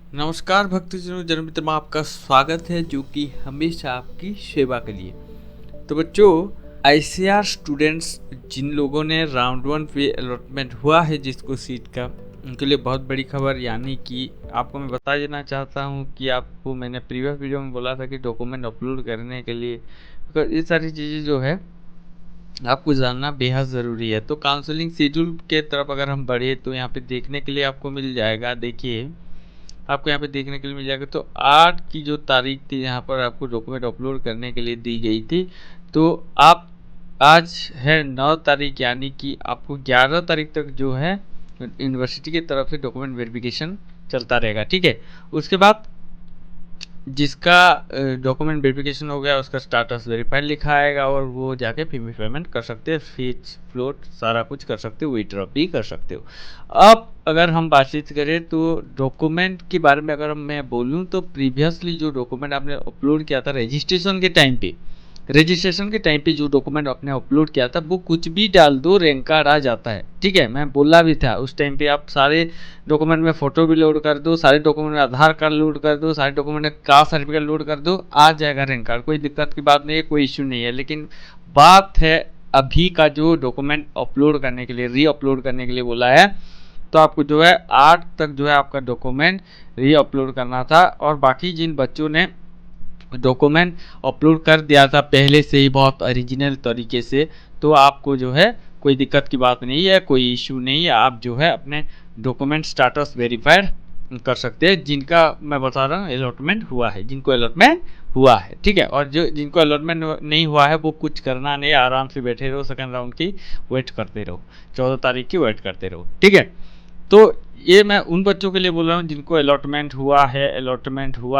नमस्कार भक्तजनों, जन्ममित्र में आपका स्वागत है जो कि हमेशा आपकी सेवा के लिए। तो बच्चों, आईसीआर स्टूडेंट्स जिन लोगों ने राउंड 1 पे अलॉटमेंट हुआ है जिसको सीट का, उनके लिए बहुत बड़ी खबर, यानी कि आपको मैं बता देना चाहता हूं कि आपको मैंने प्रीवियस वीडियो में बोला था कि डॉक्यूमेंट अपलोड करने के लिए तो ये सारी चीज़ें जो है आपको जानना बेहद ज़रूरी है। तो काउंसलिंग शेड्यूल के तरफ अगर हम बढ़े तो यहाँ पे देखने के लिए आपको मिल जाएगा। देखिए, आपको यहाँ पे देखने के लिए मिल जाएगा। तो 8 की जो तारीख थी यहाँ पर आपको डॉक्यूमेंट अपलोड करने के लिए दी गई थी। तो आप आज है 9 तारीख, यानी कि आपको 11 तारीख तक जो है यूनिवर्सिटी की तरफ से डॉक्यूमेंट वेरिफिकेशन चलता रहेगा। ठीक है, उसके बाद जिसका डॉक्यूमेंट वेरिफिकेशन हो गया उसका स्टाटस वेरीफाइड लिखा आएगा और वो जाके फी पेमेंट कर सकते हैं, फीस फ्लोट सारा कुछ कर सकते हो, विड्रॉ भी कर सकते हो। अब अगर हम बातचीत करें तो डॉक्यूमेंट के बारे में अगर मैं बोलूँ तो प्रीवियसली जो डॉक्यूमेंट आपने अपलोड किया था रजिस्ट्रेशन के टाइम पे जो डॉक्यूमेंट आपने अपलोड किया था वो कुछ भी डाल दो, रैंक कार्ड आ जाता है। ठीक है, मैं बोला भी था उस टाइम पे आप सारे डॉक्यूमेंट में फ़ोटो भी लोड कर दो, सारे डॉक्यूमेंट में आधार कार्ड लोड कर दो, सारे डॉक्यूमेंट में कास्ट सर्टिफिकेट लोड कर दो, आ जाएगा रैंक कार्ड। कोई दिक्कत की बात नहीं है, कोई इश्यू नहीं है। लेकिन बात है अभी का जो डॉक्यूमेंट अपलोड करने के लिए, री अपलोड करने के लिए बोला है, तो आपको जो है 8 तक जो है आपका डॉक्यूमेंट री अपलोड करना था। और बाकी जिन बच्चों ने डॉक्यूमेंट अपलोड कर दिया था पहले से ही बहुत ओरिजिनल तरीके से, तो आपको जो है कोई दिक्कत की बात नहीं है, कोई इशू नहीं है। आप जो है अपने डॉक्यूमेंट स्टेटस वेरीफाइड कर सकते हैं जिनका मैं बता रहा हूँ अलॉटमेंट हुआ है, जिनको अलॉटमेंट हुआ है। ठीक है, और जो जिनको अलॉटमेंट नहीं हुआ है वो कुछ करना नहीं, आराम से बैठे रहो, सेकंड राउंड की वेट करते रहो, 14 तारीख की वेट करते रहो। ठीक है, तो ये मैं उन बच्चों के लिए बोल रहा हूँ जिनको अलॉटमेंट हुआ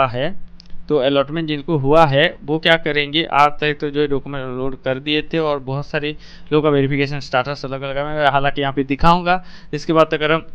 है। तो अलॉटमेंट जिनको हुआ है वो क्या करेंगे, 8 तारीख तो जो है डॉक्यूमेंट अपलोड कर दिए थे और बहुत सारे लोगों का वेरिफिकेशन स्टाटस अलग अलग है, मैं हालांकि यहाँ पे दिखाऊंगा। इसके बाद अगर हम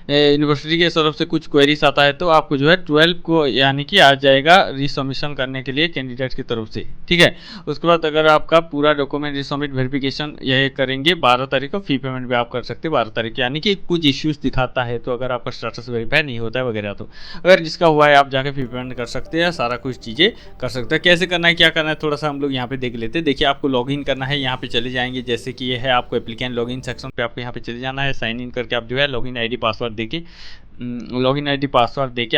यूनिवर्सिटी की तरफ से कुछ क्वेरीज आता है तो आपको जो है 12 को यानी कि आ जाएगा रिसबमिशन करने के लिए कैंडिडेट की तरफ से। ठीक है, उसके बाद अगर आपका पूरा डॉक्यूमेंट रिसबमिट वेरिफिकेशन यह करेंगे 12 तारीख को, फी पेमेंट भी आप कर सकते हैं 12 तारीख, यानी कि कुछ इश्यूज दिखाता है तो अगर आपका स्टेटस वेरीफाई नहीं होता है वगैरह, तो अगर जिसका हुआ है आप जाके फी पेमेंट कर सकते हैं, सारा कुछ चीज़ें कर सकते हैं। कैसे करना है, क्या करना है, थोड़ा सा हम लोग यहाँ पे देख लेते हैं। देखिए, आपको लॉगिन करना है, यहाँ पे चले जाएंगे, जैसे कि ये है आपको एप्लीकेंट लॉगिन सेक्शन पे आपको यहाँ पे चले जाना है। साइन इन करके आप जो है लॉगिन आईडी पासवर्ड देके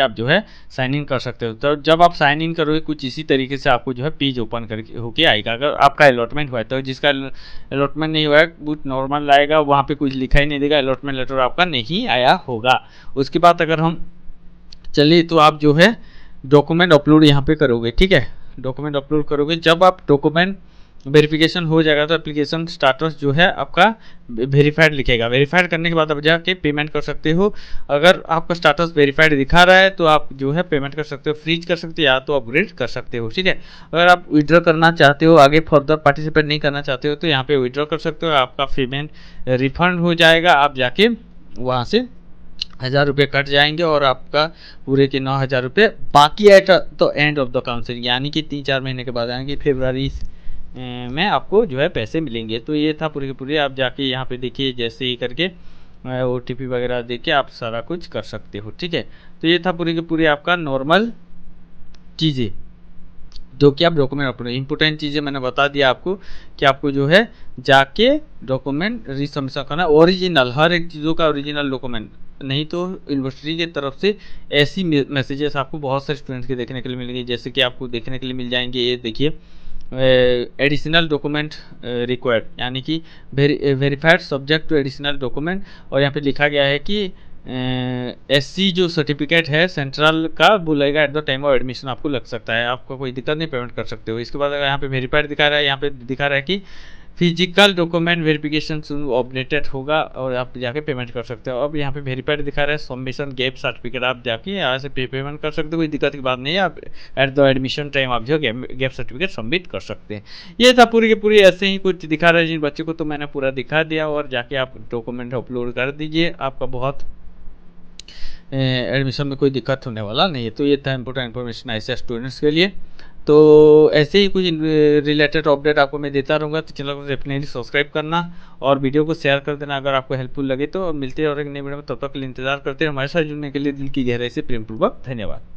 आप जो है साइन इन कर सकते हो। तो जब आप साइन इन करोगे कुछ इसी तरीके से आपको जो है पेज ओपन करके होके आएगा। अगर आपका अलॉटमेंट हुआ है तो, जिसका अलॉटमेंट नहीं हुआ है वो नॉर्मल आएगा, वहाँ पे कुछ लिखा ही नहीं देगा, अलॉटमेंट लेटर आपका नहीं आया होगा। उसके बाद अगर हम चलिए तो आप जो है डॉक्यूमेंट अपलोड यहाँ पे करोगे। ठीक है, डॉक्यूमेंट अपलोड करोगे, जब आप डॉक्यूमेंट वेरिफिकेशन हो जाएगा तो एप्लीकेशन स्टाटस जो है आपका वेरीफाइड लिखेगा। वेरीफाइड करने के बाद आप जाके पेमेंट कर सकते हो। अगर आपका स्टाटस वेरीफाइड दिखा रहा है तो आप जो है पेमेंट कर सकते हो, फ्रीज कर सकते हो या तो अपग्रेड कर सकते हो। ठीक है, अगर आप विड्रॉ करना चाहते हो, आगे फर्दर पार्टिसिपेट नहीं करना चाहते हो, तो यहाँ पे विड्रॉ कर सकते हो, आपका पेमेंट रिफंड हो जाएगा। आप जाके वहाँ से 1,000 रुपये कट जाएंगे और आपका पूरे के 9,000 रुपये बाकी at the end of the council, यानी कि 3-4 महीने के बाद, यानी कि फरवरी में आपको जो है पैसे मिलेंगे। तो ये था पूरे के पूरे। आप जाके यहाँ पे देखिए, जैसे ही करके OTP वगैरह दे के आप सारा कुछ कर सकते हो। ठीक है, तो ये था पूरे के पूरे आपका नॉर्मल चीज़ें जो कि आप डॉक्यूमेंट अपलोड, इंपॉर्टेंट चीज़ें मैंने बता दिया आपको कि आपको जो है जाके डॉक्यूमेंट रिसबमिशन करना, ओरिजिनल हर एक चीज़ों का ओरिजिनल डॉक्यूमेंट, नहीं तो यूनिवर्सिटी की तरफ से ऐसी मैसेजेस आपको बहुत सारे स्टूडेंट्स के देखने के लिए मिलेंगे। जैसे कि आपको देखने के लिए मिल जाएंगे, ये देखिए एडिशनल डॉक्यूमेंट रिक्वायर्ड, यानी कि verified subject to additional document, और यहाँ पे लिखा गया है कि SC जो सर्टिफिकेट है सेंट्रल का बोलेगा at the time of admission आपको लग सकता है, आपको कोई दिक्कत नहीं, पेमेंट कर सकते हो। इसके बाद अगर यहाँ पे वेरीफाइड दिखा रहा है, यहाँ पे दिखा रहा है कि फिजिकल डॉक्यूमेंट वेरिफिकेशन अपडेटेड होगा और आप जाके पेमेंट कर सकते हो। अब यहाँ पे वेरीफाइड दिखा रहा है सबमिशन गैप सर्टिफिकेट, आप जाके यहाँ से पेमेंट कर सकते हो, कोई दिक्कत की बात नहीं है। आप एट द एडमिशन टाइम आप जो गैप सर्टिफिकेट सबमिट कर सकते हैं। ये था पूरी की पूरी, ऐसे ही कुछ दिखा रहा है जिन बच्चों को, तो मैंने पूरा दिखा दिया। और जाके आप डॉक्यूमेंट अपलोड कर दीजिए, आपका बहुत एडमिशन में कोई दिक्कत होने वाला नहीं है। तो ये था इंपॉर्टेंट इन्फॉर्मेशन ऐसे स्टूडेंट्स के लिए। तो ऐसे ही कुछ रिलेटेड अपडेट आपको मैं देता रहूँगा, तो चैनल को डेफिनेटली सब्सक्राइब करना और वीडियो को शेयर कर देना अगर आपको हेल्पफुल लगे तो। मिलते हैं और एक नई वीडियो में, तब तक के लिए इंतजार करते हैं। हमारे साथ जुड़ने के लिए दिल की गहराई से प्रेमपूर्वक धन्यवाद।